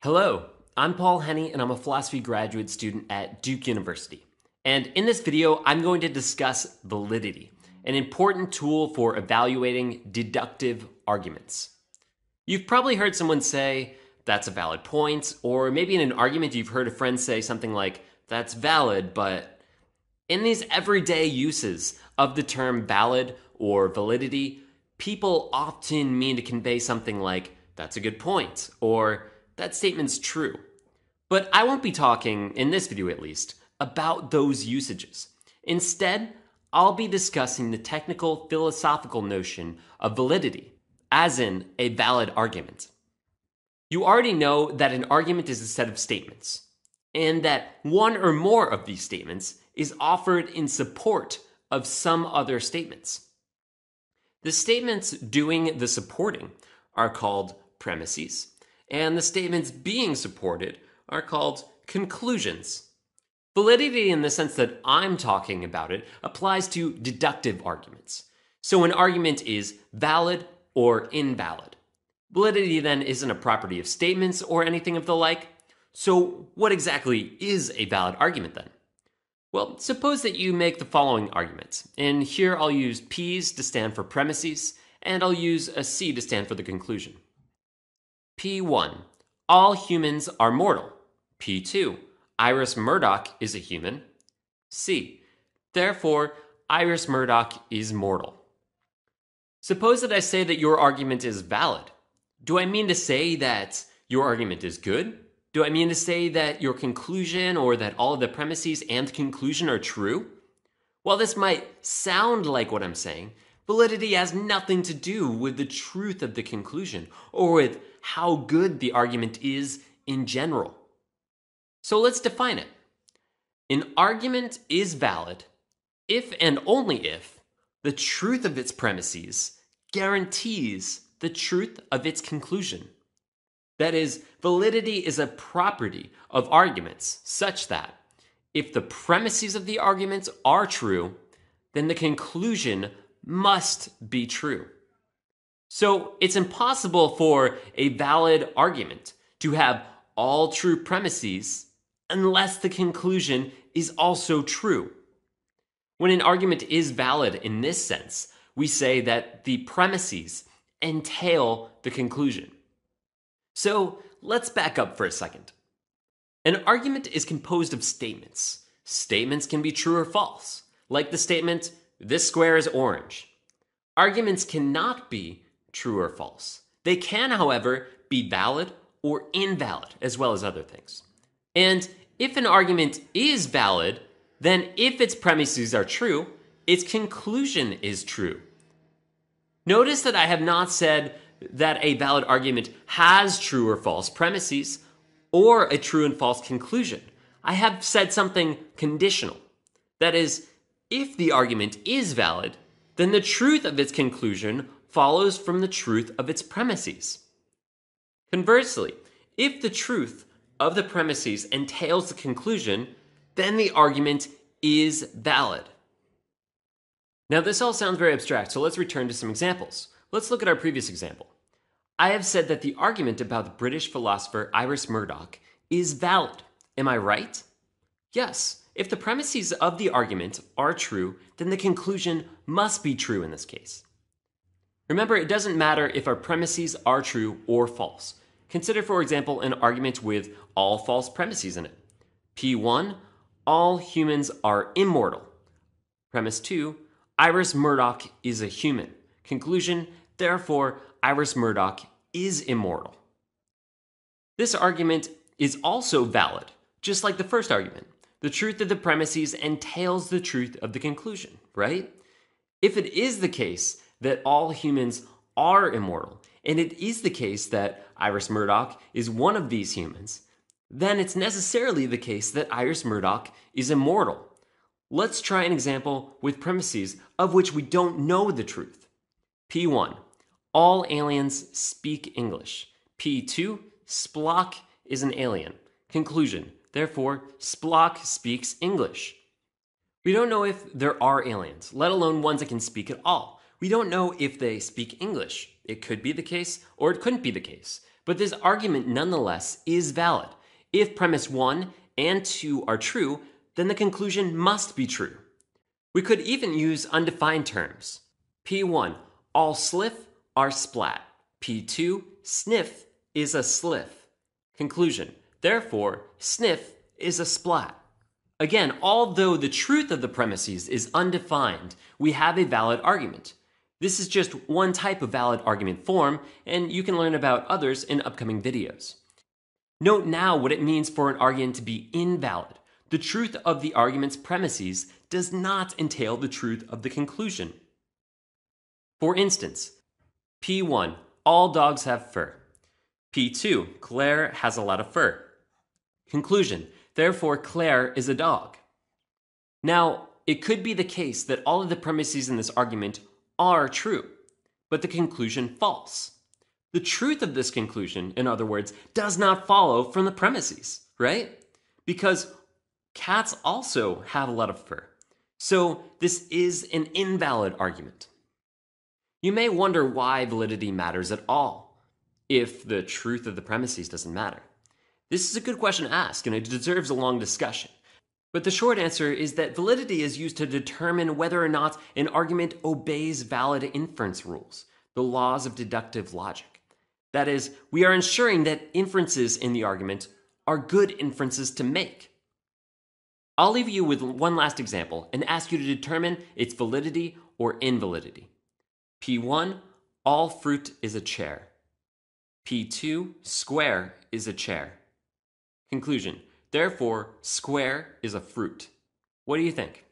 Hello, I'm Paul Hen and I'm a philosophy graduate student at Duke University. And in this video, I'm going to discuss validity, an important tool for evaluating deductive arguments. You've probably heard someone say, that's a valid point, or maybe in an argument you've heard a friend say something like, that's valid, but in these everyday uses of the term valid or validity, people often mean to convey something like, that's a good point, or that statement's true. But I won't be talking, in this video at least, about those usages. Instead, I'll be discussing the technical philosophical notion of validity, as in a valid argument. You already know that an argument is a set of statements, and that one or more of these statements is offered in support of some other statements. The statements doing the supporting are called premises, and the statements being supported are called conclusions. Validity, in the sense that I'm talking about it, applies to deductive arguments. So an argument is valid or invalid. Validity then isn't a property of statements or anything of the like. So what exactly is a valid argument then? Well, suppose that you make the following argument, and here I'll use P's to stand for premises, and I'll use a C to stand for the conclusion. P1. All humans are mortal. P2. Iris Murdoch is a human. C. Therefore, Iris Murdoch is mortal. Suppose that I say that your argument is valid. Do I mean to say that your argument is good? Do I mean to say that your conclusion or that all of the premises and conclusion are true? While this might sound like what I'm saying, validity has nothing to do with the truth of the conclusion or with how good the argument is in general. So let's define it. An argument is valid if and only if the truth of its premises guarantees the truth of its conclusion. That is, validity is a property of arguments such that if the premises of the arguments are true, then the conclusion must be true. So it's impossible for a valid argument to have all true premises unless the conclusion is also true. When an argument is valid in this sense, we say that the premises entail the conclusion. So let's back up for a second. An argument is composed of statements. Statements can be true or false, like the statement, this square is orange. Arguments cannot be true or false. They can, however, be valid or invalid, as well as other things. And if an argument is valid, then if its premises are true, its conclusion is true. Notice that I have not said that a valid argument has true or false premises or a true and false conclusion. I have said something conditional. That is, if the argument is valid, then the truth of its conclusion follows from the truth of its premises. Conversely, if the truth of the premises entails the conclusion, then the argument is valid. Now, this all sounds very abstract, so let's return to some examples. Let's look at our previous example. I have said that the argument about the British philosopher Iris Murdoch is valid. Am I right? Yes. If the premises of the argument are true, then the conclusion must be true in this case. Remember, it doesn't matter if our premises are true or false. Consider, for example, an argument with all false premises in it. P1, all humans are immortal. Premise 2, Iris Murdoch is a human. Conclusion, therefore, Iris Murdoch is immortal. This argument is also valid, just like the first argument. The truth of the premises entails the truth of the conclusion, right? If it is the case that all humans are immortal, and it is the case that Iris Murdoch is one of these humans, then it's necessarily the case that Iris Murdoch is immortal. Let's try an example with premises of which we don't know the truth. P1, all aliens speak English. P2, Spock is an alien. Conclusion, therefore, Spock speaks English. We don't know if there are aliens, let alone ones that can speak at all. We don't know if they speak English. It could be the case, or it couldn't be the case. but this argument nonetheless is valid. If premise 1 and 2 are true, then the conclusion must be true. We could even use undefined terms. P1, all sliff are splat. P2, sniff is a sliff. Conclusion, therefore, sniff is a splat. Again, although the truth of the premises is undefined, we have a valid argument. This is just one type of valid argument form, and you can learn about others in upcoming videos. Note now what it means for an argument to be invalid. The truth of the argument's premises does not entail the truth of the conclusion. For instance, P1, all dogs have fur. P2, Claire has a lot of fur. Conclusion, therefore Claire is a dog. Now, it could be the case that all of the premises in this argument are true, but the conclusion false. The truth of this conclusion, in other words, does not follow from the premises, right? Because cats also have a lot of fur. So this is an invalid argument. You may wonder why validity matters at all, if the truth of the premises doesn't matter. This is a good question to ask, and it deserves a long discussion. But the short answer is that validity is used to determine whether or not an argument obeys valid inference rules, the laws of deductive logic. That is, we are ensuring that inferences in the argument are good inferences to make. I'll leave you with one last example and ask you to determine its validity or invalidity. P1, all fruit is a chair. P2, square is a chair. Conclusion, therefore, square is a fruit. What do you think?